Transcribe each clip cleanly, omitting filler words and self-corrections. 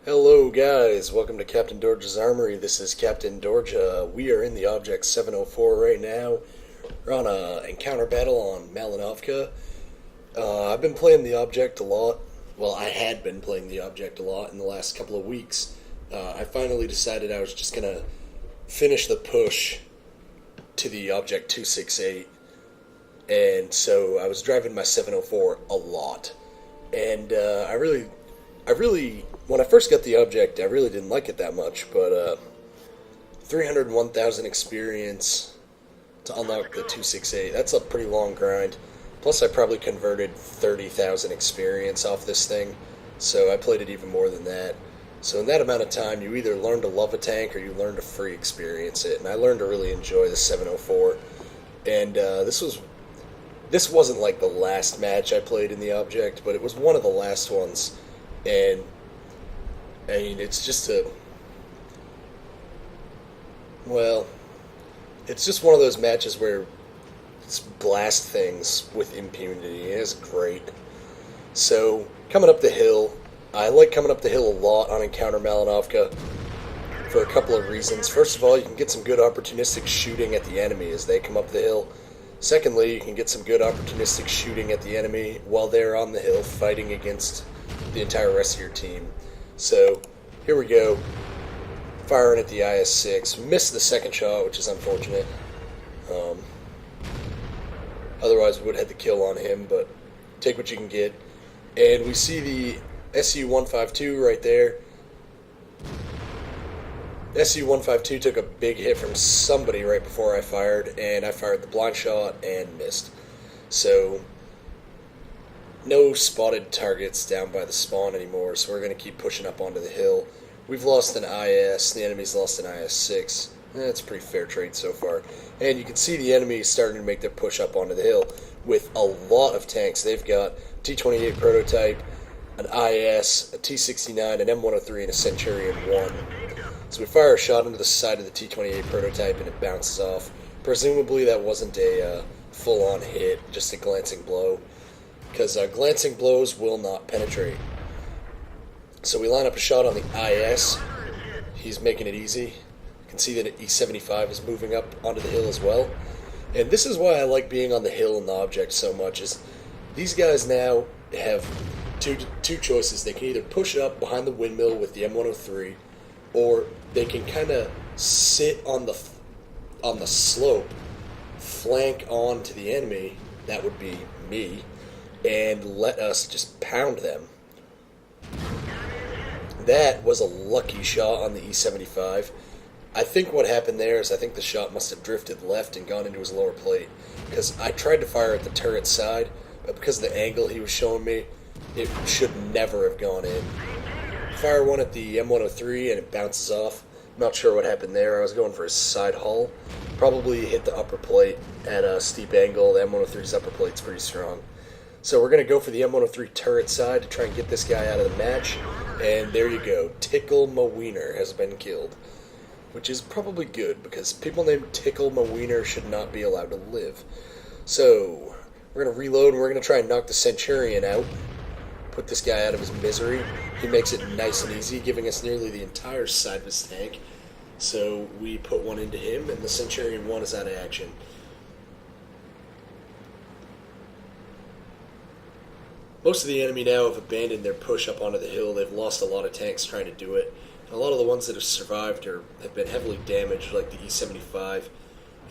Hello guys, welcome to Captain Dorja's Armory. This is Captain Dorja. We are in the Object 704 right now. We're on a encounter battle on Malinovka. I've been playing the Object a lot. Well, I had been playing the Object a lot in the last couple of weeks. I finally decided I was just gonna finish the push to the Object 268. And so I was driving my 704 a lot. And when I first got the object, I really didn't like it that much, but 301,000 experience to unlock the 268, that's a pretty long grind. Plus, I probably converted 30,000 experience off this thing, so I played it even more than that. So in that amount of time, you either learn to love a tank or you learn to free experience it, and I learned to really enjoy the 704. And this wasn't like the last match I played in the object, but it was one of the last ones. And I mean, it's just it's just one of those matches where it's blast things with impunity. It's great. So, coming up the hill, I like coming up the hill a lot on Encounter Malinovka for a couple of reasons. First of all, you can get some good opportunistic shooting at the enemy as they come up the hill. Secondly, you can get some good opportunistic shooting at the enemy while they're on the hill fighting against the entire rest of your team. So, here we go. Firing at the IS-6. Missed the second shot, which is unfortunate. Otherwise, we would have had the kill on him, but take what you can get. And we see the SU-152 right there. SU-152 took a big hit from somebody right before I fired, and I fired the blind shot and missed. So, no spotted targets down by the spawn anymore, so we're going to keep pushing up onto the hill. We've lost an IS, the enemy's lost an IS-6. That's a pretty fair trade so far. And you can see the enemy starting to make their push up onto the hill with a lot of tanks. They've got T-28 prototype, an IS, a T-69, an M103, and a Centurion 1. So we fire a shot into the side of the T-28 prototype and it bounces off. Presumably that wasn't a full-on hit, just a glancing blow, because glancing blows will not penetrate. So we line up a shot on the IS. He's making it easy. You can see that an E75 is moving up onto the hill as well. And this is why I like being on the hill in the object so much, is these guys now have two choices. They can either push up behind the windmill with the M103, or they can kind of sit on the slope, flank on to the enemy, that would be me, and let us just pound them. That was a lucky shot on the E75. I think what happened there is I think the shot must have drifted left and gone into his lower plate, because I tried to fire at the turret side, but because of the angle he was showing me, it should never have gone in. Fire one at the M103 and it bounces off. I'm not sure what happened there. I was going for his side hull. Probably hit the upper plate at a steep angle. The M103's upper plate's pretty strong. So we're going to go for the M103 turret side to try and get this guy out of the match. And there you go. Tickle Ma Wiener has been killed. Which is probably good, because people named Tickle Ma Wiener should not be allowed to live. So, we're going to reload and we're going to try and knock the Centurion out. Put this guy out of his misery. He makes it nice and easy, giving us nearly the entire side of his tank. So we put one into him, and the Centurion 1 is out of action. Most of the enemy now have abandoned their push up onto the hill. They've lost a lot of tanks trying to do it. And a lot of the ones that have survived have been heavily damaged, like the E75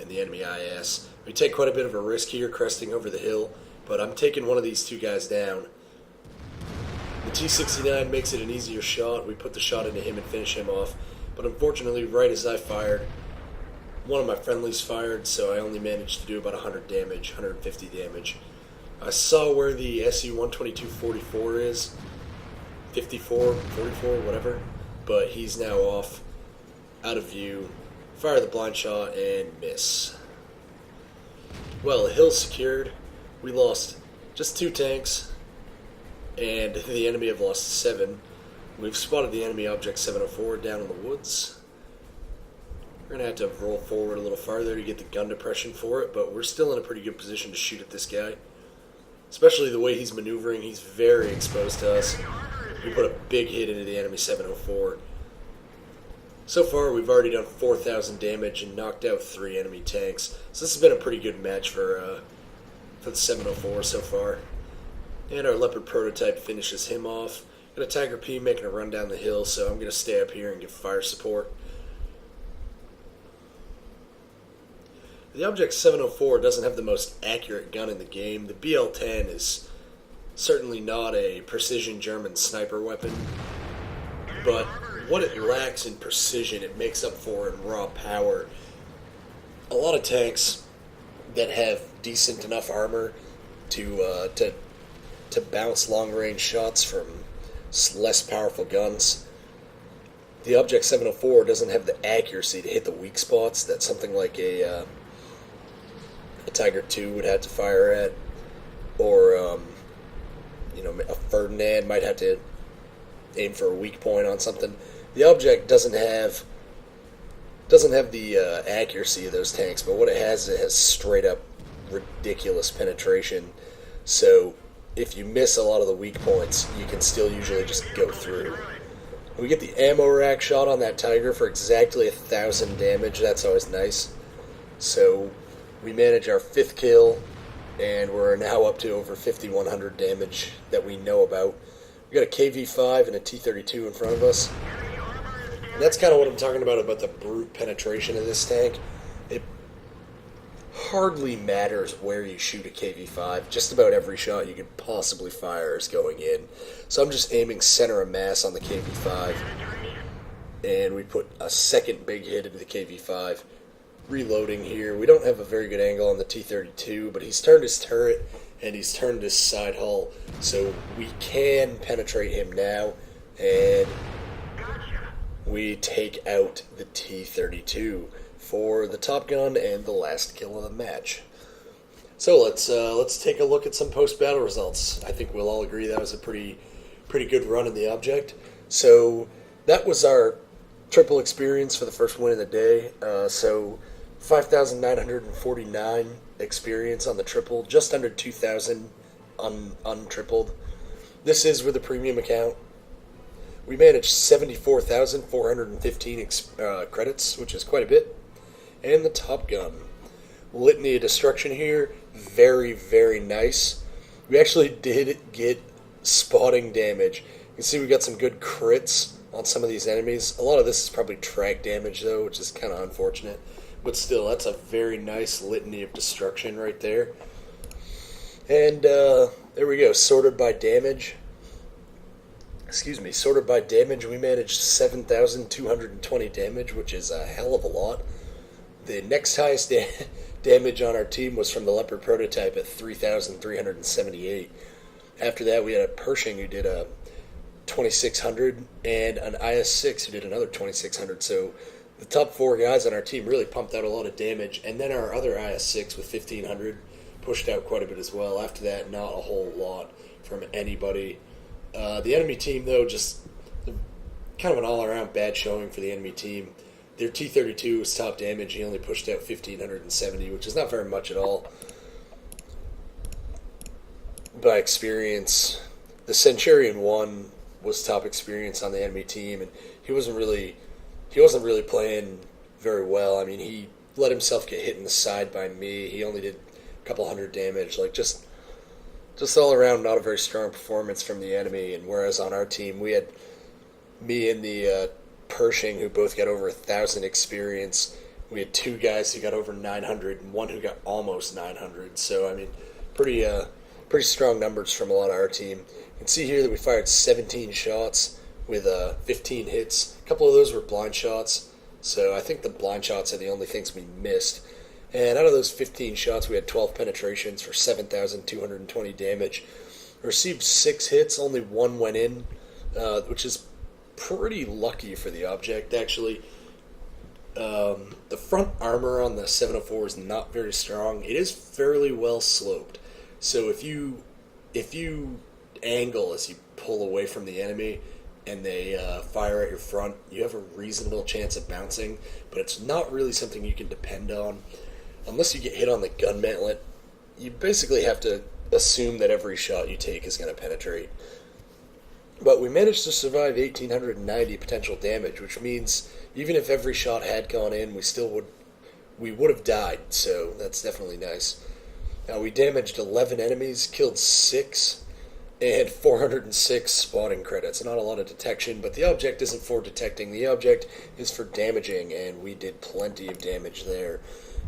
and the enemy IS. We take quite a bit of a risk here, cresting over the hill, but I'm taking one of these two guys down. The T-69 makes it an easier shot. We put the shot into him and finish him off. But unfortunately, right as I fired, one of my friendlies fired, so I only managed to do about 100 damage, 150 damage. I saw where the SU-122-44 is, 54, 44, whatever, but he's now off, out of view. Fire the blind shot and miss. Well, the hill's secured. We lost just 2 tanks, and the enemy have lost 7. We've spotted the enemy object 704 down in the woods. We're going to have to roll forward a little farther to get the gun depression for it, but we're still in a pretty good position to shoot at this guy. Especially the way he's maneuvering, he's very exposed to us. we put a big hit into the enemy 704. So far, we've already done 4,000 damage and knocked out 3 enemy tanks. So this has been a pretty good match for the 704 so far. And our Leopard prototype finishes him off. Got a Tiger P making a run down the hill, so I'm going to stay up here and give fire support. The Object 704 doesn't have the most accurate gun in the game. The BL-10 is certainly not a precision German sniper weapon, but what it lacks in precision, it makes up for in raw power. A lot of tanks that have decent enough armor to bounce long-range shots from less powerful guns. The Object 704 doesn't have the accuracy to hit the weak spots that something like a Tiger II would have to fire at, or a Ferdinand might have to aim for a weak point on something. The Object doesn't have the accuracy of those tanks, but what it has straight up ridiculous penetration. So if you miss a lot of the weak points, you can still usually just go through. We get the ammo rack shot on that Tiger for exactly 1,000 damage. That's always nice. So we manage our 5th kill, and we're now up to over 5,100 damage that we know about. We got a KV-5 and a T-32 in front of us. And that's kind of what I'm talking about the brute penetration of this tank. It hardly matters where you shoot a KV-5. Just about every shot you could possibly fire is going in. So I'm just aiming center of mass on the KV-5. And we put a second big hit into the KV-5. Reloading here. We don't have a very good angle on the T-32, but he's turned his turret and he's turned his side hull, so we can penetrate him now, and we take out the T-32 for the Top Gun and the last kill of the match. So let's take a look at some post-battle results. I think we'll all agree that was a pretty good run in the Object. So that was our triple experience for the first win of the day. So 5,949 experience on the triple, just under 2,000 untripled. This is with a premium account. We managed 74,415 credits, which is quite a bit. And the Top Gun. Litany of Destruction here, very, very nice. We actually did get spotting damage. You can see we got some good crits on some of these enemies. A lot of this is probably track damage, though, which is kind of unfortunate. But still, that's a very nice litany of destruction right there. And there we go, sorted by damage. Sorted by damage, we managed 7,220 damage, which is a hell of a lot. The next highest damage on our team was from the Leopard prototype at 3,378. After that, we had a Pershing who did a 2,600 and an IS-6 who did another 2,600. So the top 4 guys on our team really pumped out a lot of damage, and then our other IS-6 with 1,500 pushed out quite a bit as well. After that, not a whole lot from anybody. The enemy team, though, just kind of an all-around bad showing for the enemy team. Their T-32 was top damage. He only pushed out 1,570, which is not very much at all. By experience, the Centurion 1 was top experience on the enemy team, and he wasn't really playing very well. I mean, he let himself get hit in the side by me. He only did a couple hundred damage. Just all around, not a very strong performance from the enemy. And whereas on our team, we had me and the Pershing, who both got over 1,000 experience. We had 2 guys who got over 900 and 1 who got almost 900. So, I mean, pretty strong numbers from a lot of our team. You can see here that we fired 17 shots with 15 hits. A couple of those were blind shots, so I think the blind shots are the only things we missed. And out of those 15 shots, we had 12 penetrations for 7,220 damage. Received 6 hits, only 1 went in, which is pretty lucky for the Object, actually. The front armor on the 704 is not very strong. It is fairly well sloped, so if you angle as you pull away from the enemy and they fire at your front, you have a reasonable chance of bouncing, but it's not really something you can depend on. Unless you get hit on the gun mantlet, you basically have to assume that every shot you take is going to penetrate. But we managed to survive 1,890 potential damage, which means even if every shot had gone in, we would have died. So that's definitely nice. Now we damaged 11 enemies, killed 6, and 406 spawning credits. Not a lot of detection, but the object isn't for detecting. The object is for damaging, and we did plenty of damage there.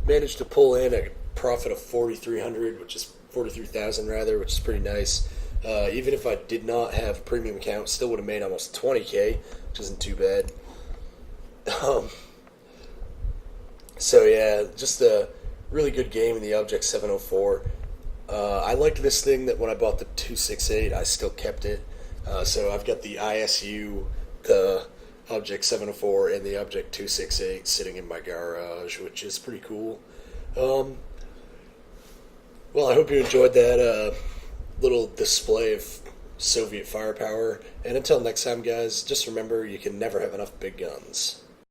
Managed to pull in a profit of 4,300, which is 43,000 rather, which is pretty nice. Even if I did not have a premium account, still would have made almost 20k, which isn't too bad. Um, so yeah, just a really good game in the Object 704. I liked this thing that when I bought the 268, I still kept it. So I've got the ISU, the Object 704, and the Object 268 sitting in my garage, which is pretty cool. Um, well, I hope you enjoyed that little display of Soviet firepower. And until next time, guys, just remember you can never have enough big guns.